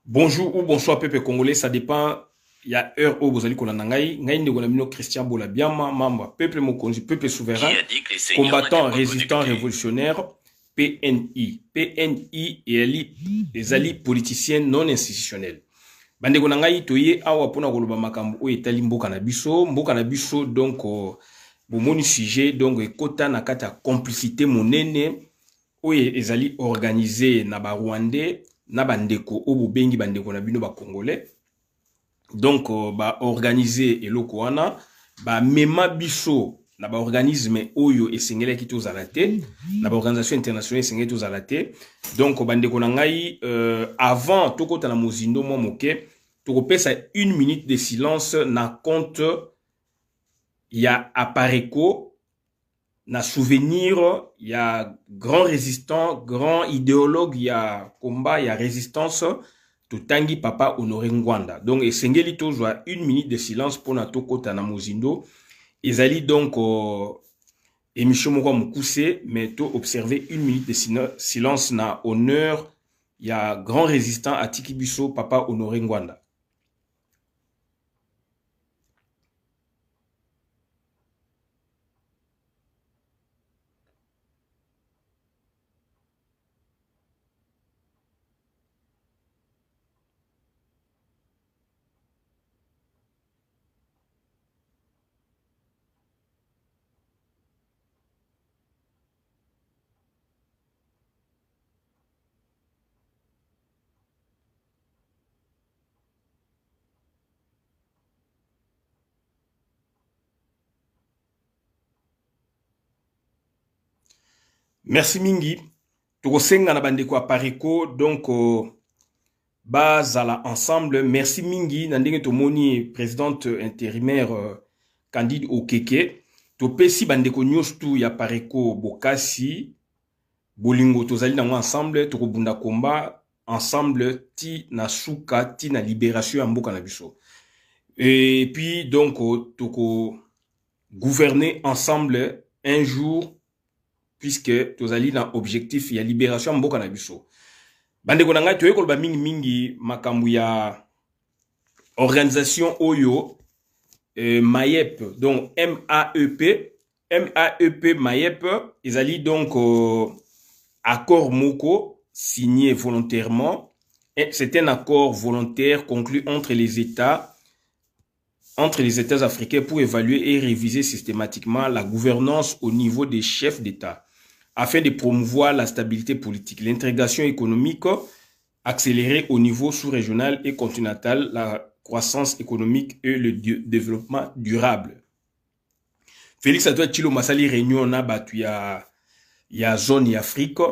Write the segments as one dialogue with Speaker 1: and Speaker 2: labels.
Speaker 1: Bonjour ou bonsoir peuple congolais, ça dépend. Il y a heure où vous allez qu'on a ngai ne gonamino Christian Bolabiama mamba peuple mokonzi peuple souverain combattant résistant révolutionnaire PNI et ali politiciens non institutionnels. Bande ko ngai toye awa pona koloba makambo o etali mboka na biso donc bomoni sujet donc ekota na kata complicité monene o ezali organisé na ba Rwandais na bandeko obo bengi bandeko na bino ba congolais donc ba organiser eloko wana ba mema biso na ba organisme oyo esengela ki tozala te na ba organisation internationale esengela tozala te donc bandeko na ngai avant tokota na mozindo mo moke tokopesa 1 minute de silence na compte ya Apareko na souvenir, il y a grand résistant, grand idéologue, il y a combat, il y a résistance, Tutangi Papa Honoré Ngwanda. Donc, et Sengeli toujours 1 minute de silence pour Nato Kota na Mozindo. Ils allaient donc, émission Mokwa Mukuse, mais to observer 1 minute de silence na honneur, il y a grand résistant à Tikibiso Papa Honoré Ngwanda. Merci Mingi. Tokosenga na bandeko Apareko, donc bazala ensemble. Merci Mingi. Nandenge tomoni présidente intérimaire Candide Okeke. Topesi bandeko nyostu ya Apareko Bokasi. Bolingo tozali nango ensemble. Tokobunda komba ensemble ti na suka ti na libération ya mboka na biso. Et puis donc toko gouverner ensemble un jour, puisque tozali na objectif ya libération mboka na biso. Bandeko na ngai toye koloba mingi makambu ya organisation oyo MAEP, donc MAEP MAEP ezali donc accord moko signé volontairement. C'est un accord volontaire conclu entre les États africains pour évaluer et réviser systématiquement la gouvernance au niveau des chefs d'État, afin de promouvoir la stabilité politique, l'intégration économique accélérée au niveau sous-régional et continental, la croissance économique et le développement durable. Félix Antoine Tshilombo Masali réunion na batu ya zone ya Afrique,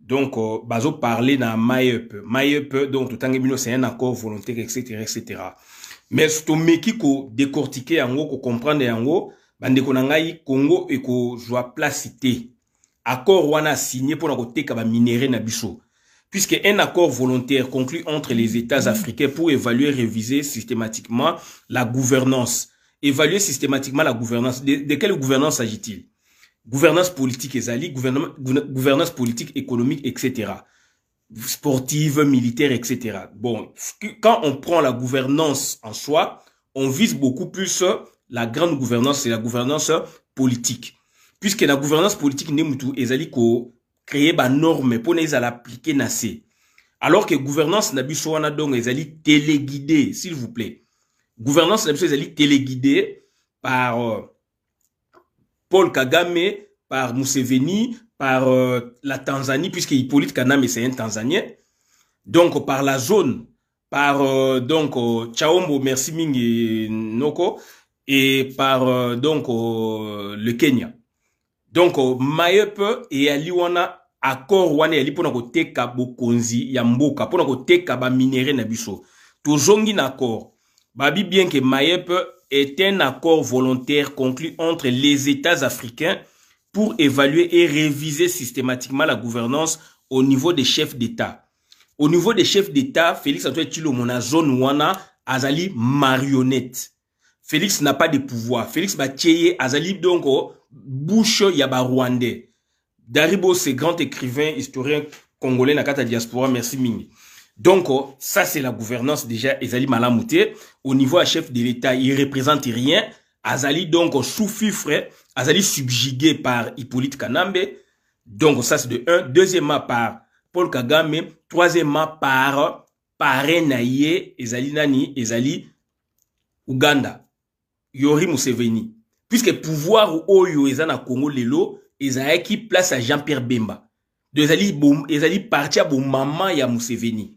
Speaker 1: donc bazo parler na MAEP, donc tout temps c'est un accord volontaire, etc. Mais stomeki ko décortiquer yango, ko comprendre yango, bandeko na ngai Congo eko joa placité. Accord wana signé pour la côté kaba minéré na biso. Puisque un accord volontaire conclu entre les États africains pour évaluer et réviser systématiquement la gouvernance. Évaluer systématiquement la gouvernance. De quelle gouvernance s'agit-il? Gouvernance politique ezali, gouvernance politique, économique, etc. Sportive, militaire, etc. Bon, quand on prend la gouvernance en soi, on vise beaucoup plus la grande gouvernance, c'est la gouvernance politique. Puisque la gouvernance politique n'est mutu ezali ko créer ba norme pour les appliquer nase. Alors que gouvernance na biso wana donc ezali téléguidé, s'il vous plaît. Gouvernance na biso ezali téléguidé par Paul Kagame, par Museveni, par la Tanzanie, puisque Hippolyte Kaname c'est un Tanzanien. Donc par la zone, par donc Tshombo merci mingi noko, et par donc le Kenya. Donc MAEP et ali wana accord wana ali pona ko teka bokonzi ya mboka, pona ko teka ba minéré na biso. Tozongi na accord. Babi bien que MAEP est un accord volontaire conclu entre les États africains pour évaluer et réviser systématiquement la gouvernance au niveau des chefs d'État. Au niveau des chefs d'État, Félix Antoine Tshilombo na zone wana azali marionnette. Félix n'a pas de pouvoir. Félix Batieye azali donc bouche yaba Rwandais. Daribo, c'est grand écrivain, historien congolais na kata diaspora, merci mingi. Donc, ça, c'est la gouvernance déjà, Ezali Malamouté. Au niveau à chef de l'État, il ne représente rien. Azali, donc, sous-fifre, Azali subjugué par Hippolyte Kanambe. Donc, ça, c'est de un. Deuxièmement, par Paul Kagame. Troisièmement, par Parenaye, Ezali Nani, Ezali Uganda. Yori Museveni. Puisque pouvoir Oyo Ezana Congo Lelo, Ezali qui place à Jean-Pierre Bemba. Ezali parti à bon maman ya Museveni.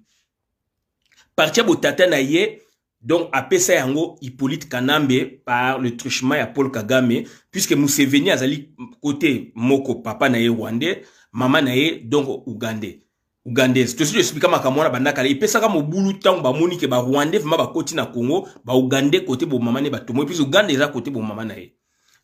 Speaker 1: Parti à bon tata naye, donc après ça yango Hippolyte Kanambe par le truchement à Paul Kagame, puisque Museveni azali côté moko papa naye rwandais, maman naye donc ougandais. Ougandaise. Tout ce que j'explique à ma camona bandaka, il peut ça comme au boulot temps ba moni que ba rwandais vraiment ba côté na Congo, ba ougandais côté bon maman ne ba tomo, puis ougandais za côté bon maman naye.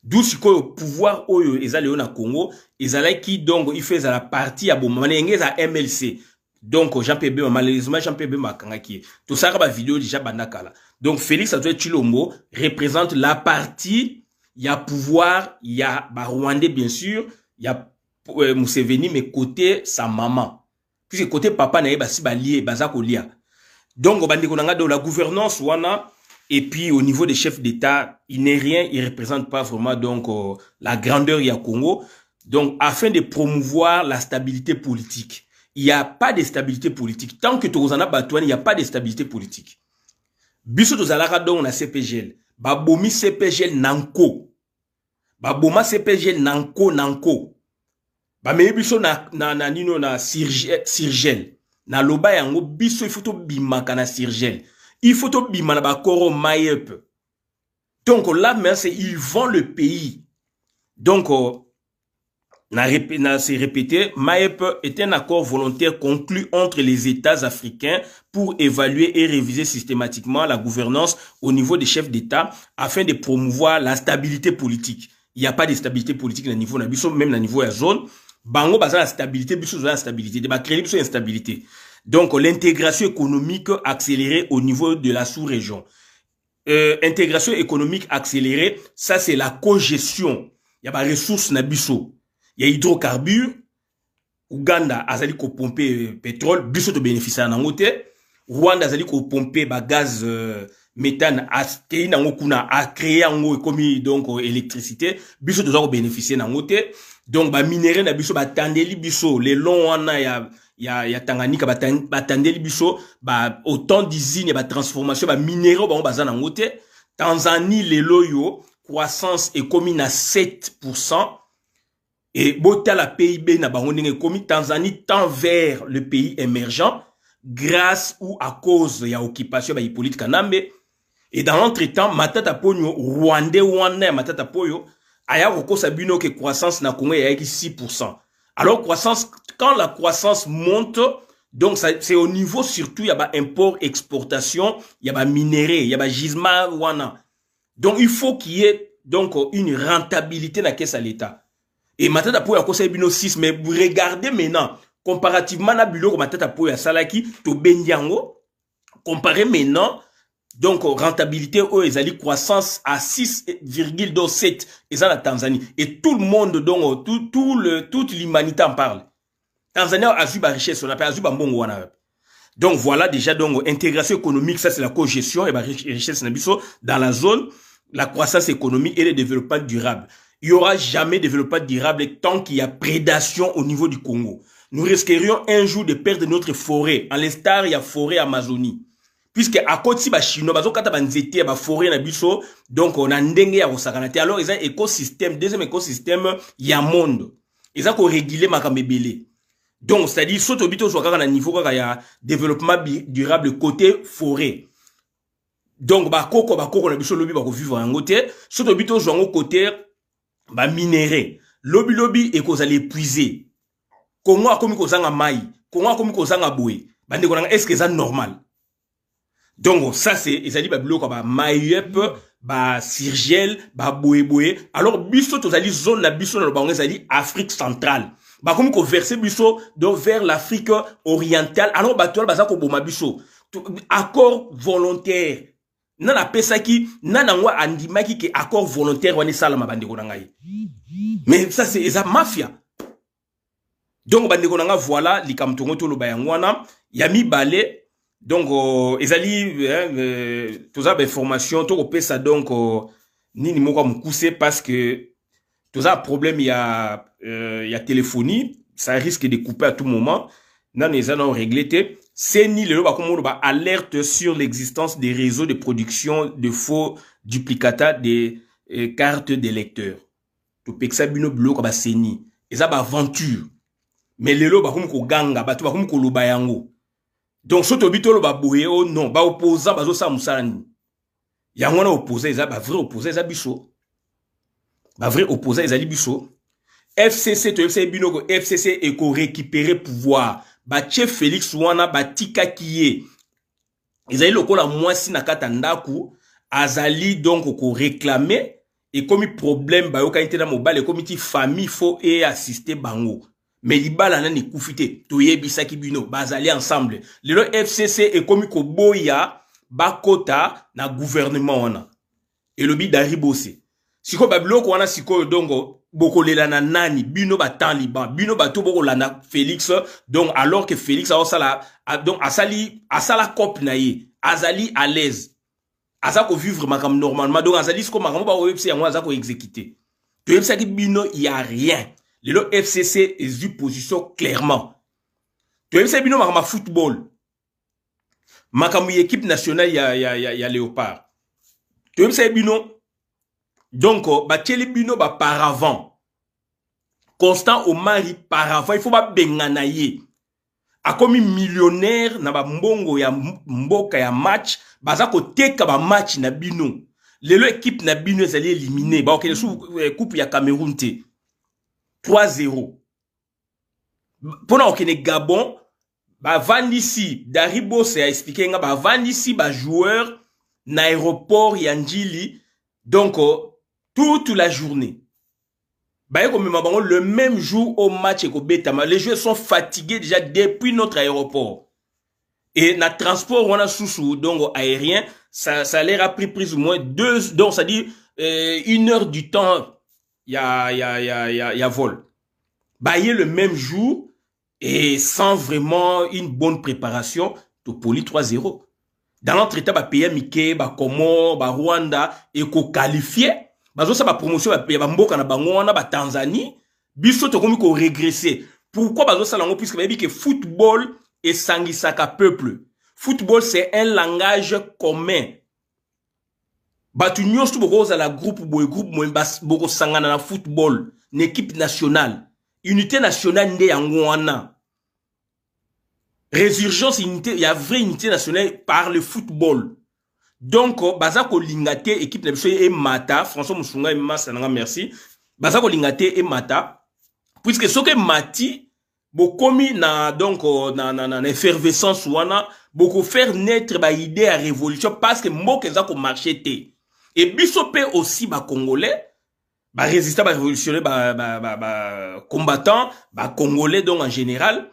Speaker 1: D'où ce que le pouvoir oyo ezali na Congo, ezali qui donc il fait la partie à bon maman ngez à MLC. Donc Jean-Pierre Bemba malheureusement Jean-Pierre Bemba kangaki. Tout ça ba vidéo déjà bandaka là. Donc Félix Antoine Tshilombo représente la partie il y a pouvoir, il y a ba rwandais bien sûr, il y a Museveni mais côté sa maman. Puisque côté papa naye basi balié bazako lia. Donc bandeko nanga de la gouvernance wana. Et puis au niveau des chefs d'État, il n'est rien, il ne représente pas vraiment donc la grandeur du Congo. Donc afin de promouvoir la stabilité politique, il n'y a pas de stabilité politique. Tant que Tozana Batouane, il n'y a pas de stabilité politique. Biso Tozalaka donc na CPGL, babomi CPGL nanko, baboma CPGL nanko, bameye biso na nino na Sirgel, na loba yango biso il faut to bimaka na Sirgel. Il faut tout bimana ba koro maïep. Donc là, c'est ils vendent le pays. Donc, c'est répété, maïep est un accord volontaire conclu entre les États africains pour évaluer et réviser systématiquement la gouvernance au niveau des chefs d'État afin de promouvoir la stabilité politique. Il n'y a pas de stabilité politique au niveau nabiso, même au niveau de la zone. Bango basa la stabilité, biso la stabilité, de ba créer biso instabilité. Donc, l'intégration économique accélérée au niveau de la sous-région. Intégration économique accélérée, ça c'est la cogestion. Il y a des ressources nabiso. Il y a hydrocarbures. Ouganda azali ko pomper pétrole, biso to bénéficier na ngote. Rwanda azali ko pomper ba gaz méthane a créé ngo comme donc électricité, biso to ko bénéficier na ngote. Donc ba minerai na biso ba tandeli biso les longs wana ya Tanganyika batandeli biso ba autant d'usines ba transformation ba minéraux ba bazana ngote. Tanzanie les loyo croissance est commis à 7% et bota la PIB na bango ndenge commis. Tanzanie tend vers le pays émergent grâce ou à cause ya occupation ba Hippolyte Kanambe. Et dans l'entretemps matata ponyo Rwandais matata poyo aya roko sabino que croissance na Congo ya 6%. Alors croissance, quand la croissance monte, donc c'est au niveau surtout il y a ba import exportation, il y a ba minerai, il y a ba gisement wana. Donc il faut qu'il y ait donc une rentabilité dans la caisse à l'État. Et matata po ya ko sabino 6, mais vous regardez maintenant comparativement na biloko matata po ya salaki to bendiango comparé maintenant. Donc, rentabilité, ils allaient croissance à 6,7 et ça la Tanzanie. Et tout le monde, donc, toute l'humanité en parle. Tanzanie a vu la richesse, on appelle Azuba Mbongo. Donc, voilà déjà, donc, intégration économique, ça c'est la cogestion et la richesse dans la zone, la croissance économique et le développement durable. Il n'y aura jamais de développement durable tant qu'il y a prédation au niveau du Congo. Nous risquerions un jour de perdre notre forêt. En l'instar, il y a forêt Amazonie. Puisque à côté si ba chinois bazo kata ba nzete ba forêt na biso donc on a ndenge ya kosakanate alors ils ont écosystème deuxième écosystème ya monde ils ont ko réguler makambebele donc c'est à dire soto bito so kaka na niveau kaka ya développement durable côté forêt donc ba koko na biso lobi ba ko vivre en côté soto bito so ngo côté ba minerai lobi et ko zali épuiser Congo akomi ko zanga mai Congo akomi ko zanga boé bande ko est-ce que ça normal? Donc, ça, c'est, ils ont dit, bah, maïep, bah, Sirgel, bah, boé. Alors, biso, tous ali zone, la biso, dans le bango, ils ont dit Afrique centrale. Bah, comme qu'on verse biso, donc, vers l'Afrique orientale. Alors, bah, toi, bah, ça, qu'on boma biso. Accord volontaire. Nana pesaki, nana ngwa andimaki, que accord volontaire, wane salama, bande konangai. Mais ça, c'est, ça, mafia. Donc, bande konanga, voilà, likamtongo, tolo, bayangwana, yami balé, Donc ezali tout ça information to kopé ça donc nini moko mukuse parce que tout ça problème il y a téléphonie, ça risque de couper à tout moment. Nan les allons régler c'est ni le ba alerte sur l'existence des réseaux de production de faux duplicata des cartes des lecteurs. To peksa bino bloc ba seni. Eza ba aventure. Mais lelo ba ko ganga ba to ba ko loba yango. Donc soto bitolo ba boye o non ba opposant ba zo sa musani. Yango na opposé eza ba vrai opposé eza biso. Ba vrai opposé eza li biso. FCC to FCC binoko FCC et ko récupérer pouvoir. Ba chef Félix wana ba tika kiye. Ezali lokola mwasi na kata ndaku azali donc ko réclamer et comme problème ba yoka intena mobile comme ti famille faut et assister bango. Mais libala na ni kufite to yebisaki bino bazali ensemble. Le FCC et comme ko boya bakota na gouvernement wana. Et le bi daribose. Siko babiloko wana siko dongo bokolela na nani bino ba taliban bino ba to bokolana Félix donc alors que Félix a sala donc asala cop na ye azali à l'aise azako vivre makam normalement donc azali siko makam ba website yango azako exécuter to yebisaki bino il y a rien le FCC est du position clairement to yebisaki bino makam football makam équipe nationale ya Léopard to yebisaki bino donc ba tcheli bino ba paravant Constant Omari paravant il faut ba bengana ye akomi millionnaire na ba mbongo ya mboka ya match baza ko teka ba match na bino lelo équipe na bino ezali éliminé ba okele sou coupe ya Cameroun te 3-0 pona okene Gabon ba vandisi Daribo se a expliqué nga ba vandisi ba joueur na aéroport ya Njili donc toute la journée. Le même jour au match, les joueurs sont fatigués déjà depuis notre aéroport. Et notre transport, on a sous donc aérien, ça leur a pris plus ou moins 2, donc ça dit 1 heure du temps, il y a vol. Le même jour et sans vraiment une bonne préparation, to poli 3-0. Dans notre état, pays Mickey, Comore, Rwanda, et ko qualifié. Bazo sa ba promotion ba mboka na bango wana ba Tanzanie biso to komi ko régresser. Pourquoi bazo sa lango puisque babi que football et sangisaka peuple. Football c'est un langage commun. Batu nyos to boko za la groupe moy bas boko sangana na football, une équipe nationale, unité nationale nde yango wana. Résurgence unité, il y a vraie unité nationale par le football. Donc, Bazako Lingate, équipe de et Mata, François Moussunga et Massa, merci. Bazako Lingate et Mata, puisque ce que Mati, beaucoup na donc na effervescence wana, beaucoup faire naître ba idée à révolution parce que Mok ezako marché té. Et Bissopé aussi ba Congolais, ba résistant, ba révolutionnaire, ba combattant, ba Congolais donc en général,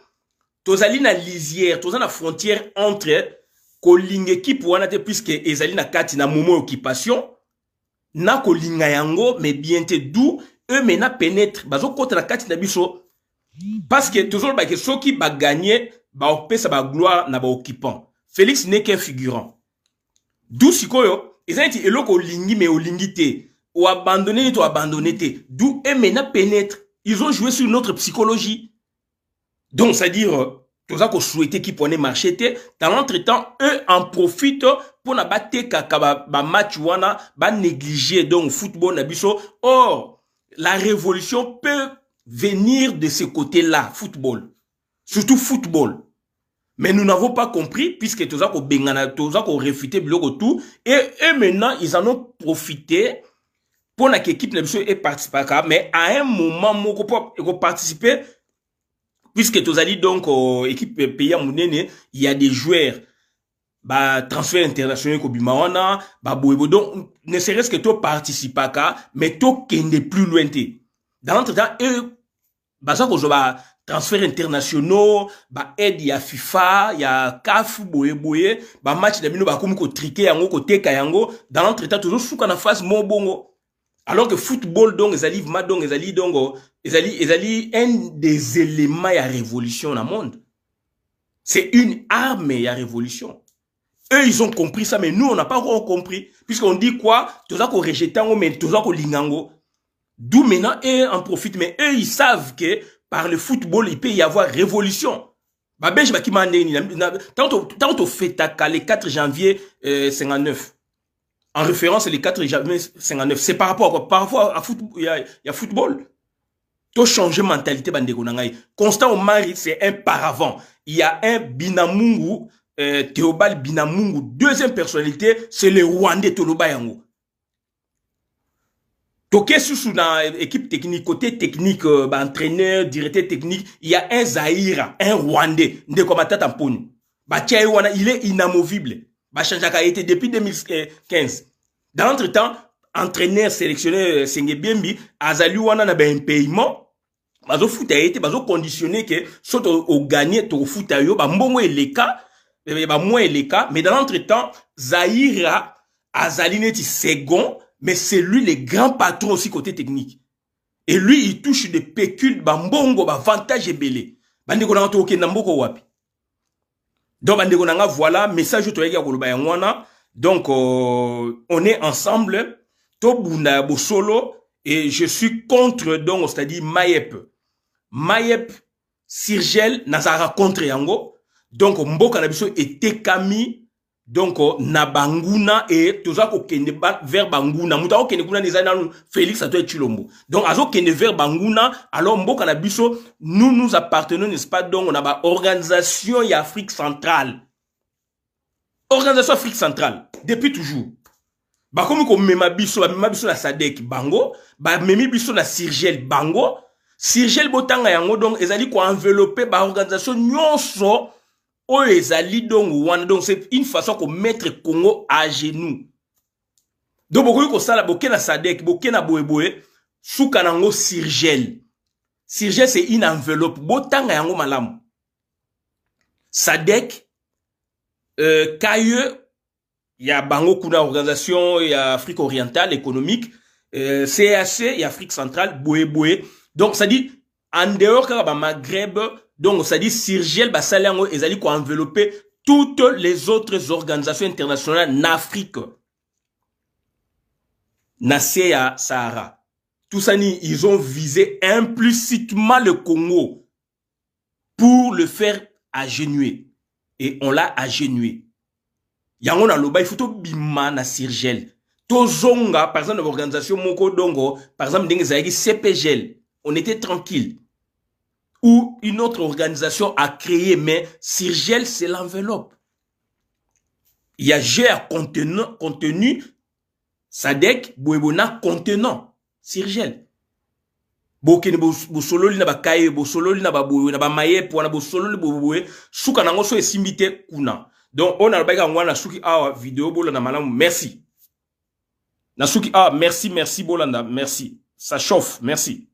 Speaker 1: tozali na lisière, tozali na frontière entre kolinga équipe wana te puisque ezali na kati na moment occupation na kolinga yango mais bien te d'où eux mena pénètre bazo kota na kati na biso parce que toujours ba que ceux qui ba gagner ba opesa ba gloire na ba occupant. Félix n'est qu'un figurant. D'où sikoyo ezali ti eloko lingi mais olingi te ou abandonner ni to abandonner te d'où eux mena pénètre ils ont joué sur notre psychologie. Donc c'est à dire tout ça qu'on souhaitait qu'ils puissent marcher dans l'entretemps eux en profitent pour na battre kaka ba match wana ba négliger donc football na biso. Or la révolution peut venir de ce côté-là, football, surtout football. Mais nous n'avons pas compris puisque tout ça qu'on bengana, tout ça qu'on réfuté biloko tout et eux maintenant ils en ont profité pour na équipe na biso et participer mais à un moment moko pour participer. Puisque tous allez donc équipe pays monene, il y a des joueurs bah transfert international ko bimaona bah boebo donc ne serait-ce que toi participer mais toi qui n'est plus loin té. Dans l'entretemps eux bah ça ko ba transfert internationaux bah aide ya FIFA ya CAF boye bah match de bino ba komi ko triquer yango ko teka yango dans l'entretemps toujours souka na face mo bongo. Alors que football donc ezali un des éléments de la révolution dans le monde. C'est une arme et la révolution. Eux, ils ont compris ça, mais nous, on n'a pas encore compris. Puisqu'on dit quoi? Tout ça qu'on rejette, mais tout ça qu'on lingango. D'où maintenant, eux en profitent. Mais eux, ils savent que par le football, il peut y avoir révolution. Tant qu'on fait le 4 janvier 59. En référence, le 4 janvier 59. C'est par rapport à quoi? Par rapport à football. Il y a football. Tout changer mentalité, bandeko nangai. Constant Omari, c'est un paravent. Il y a un Binamungu, Théobald Binamungu. Deuxième personnalité, c'est le Rwandais Toloba Yango. Toké sous dans équipe technique, côté technique, entraîneur, directeur technique, il y a un Zahira, un Rwandais, ndeko matata mponi. Il est inamovible. Chanjaka a été depuis 2015. Dans l'entretemps, entraîneur, sélectionneur, Sengebembi, Azali wana na un paiement. Bazo futa été, bazo conditionné que soit au gagné, to futa yo, ba mbongo eleka, ba moins eleka, mais dans l'entretemps, Zahira, Azali neti second, mais c'est lui le grand patron aussi côté technique. Et lui, il touche des pécules, ba mbongo, ba avantage et belé. Bandeko nanga to okenda mboko wapi. Donc, bandeko nanga, voilà, message to yeki koloba yangwana. Donc, on est ensemble, to bunda bo solo, et je suis contre, donc, c'est-à-dire Mayep. Mayep, Sirgel, Nazara contre Yango. Donc, Mboka Nabiso était Kami, donc, Nabanguna et tout ça, kende vers Banguna. Moutao kende kuna nizana Félix Atoe Chilombo. Donc, azo kende vers Banguna, alors Mboka Nabiso, nous appartenons, n'est-ce pas, donc, on a ba organisation y Afrique centrale. Organisation Afrique centrale, depuis toujours. Bah, comme on mema biso la Sadek Bango, bah, memi biso la Sirgel Bango, Sirgel Botanga yango donc ezali ko envelopper ba organisation nyonso o ezali donc c'est une façon ko mettre Congo à genoux. Donc bokoyi ko sala bokena Sadek bokena boyeboye suka nango Sirgel. Sirgel c'est une enveloppe botanga yango malamu. Sadek Kaye il y a Bango kuna organisation il y a Afrique orientale économique CAC il y a Afrique centrale boyeboye. Donc, ça dit, en dehors de Maghreb, donc, ça dit, Sirgel, Basaliango, et Zali, quoi, envelopper toutes les autres organisations internationales en Afrique. Nasséa, Sahara. Tout ça, ils ont visé implicitement le Congo pour le faire agenouer. Et on l'a agenoué. Yango na loba, il faut tout bima na Sirgel. Tozonga, par exemple, l'organisation Moko Dongo, par exemple, dengue Zagi, CPGL. On était tranquille. Ou une autre organisation a créé, mais Sirgel, c'est l'enveloppe. Il y a GR contenu, Sadek, Bouébona contenant, Sirgel. Bokene bosolo li na bakaye, bosolo li na baboué, na bamaye, pour na bosolo li boboué, souka nango so esimbite kuna. Donc, on a le baga ngwana souki awa vidéo bola na malamu, merci. Na souki awa, merci, bolanda, merci. Ça chauffe, merci.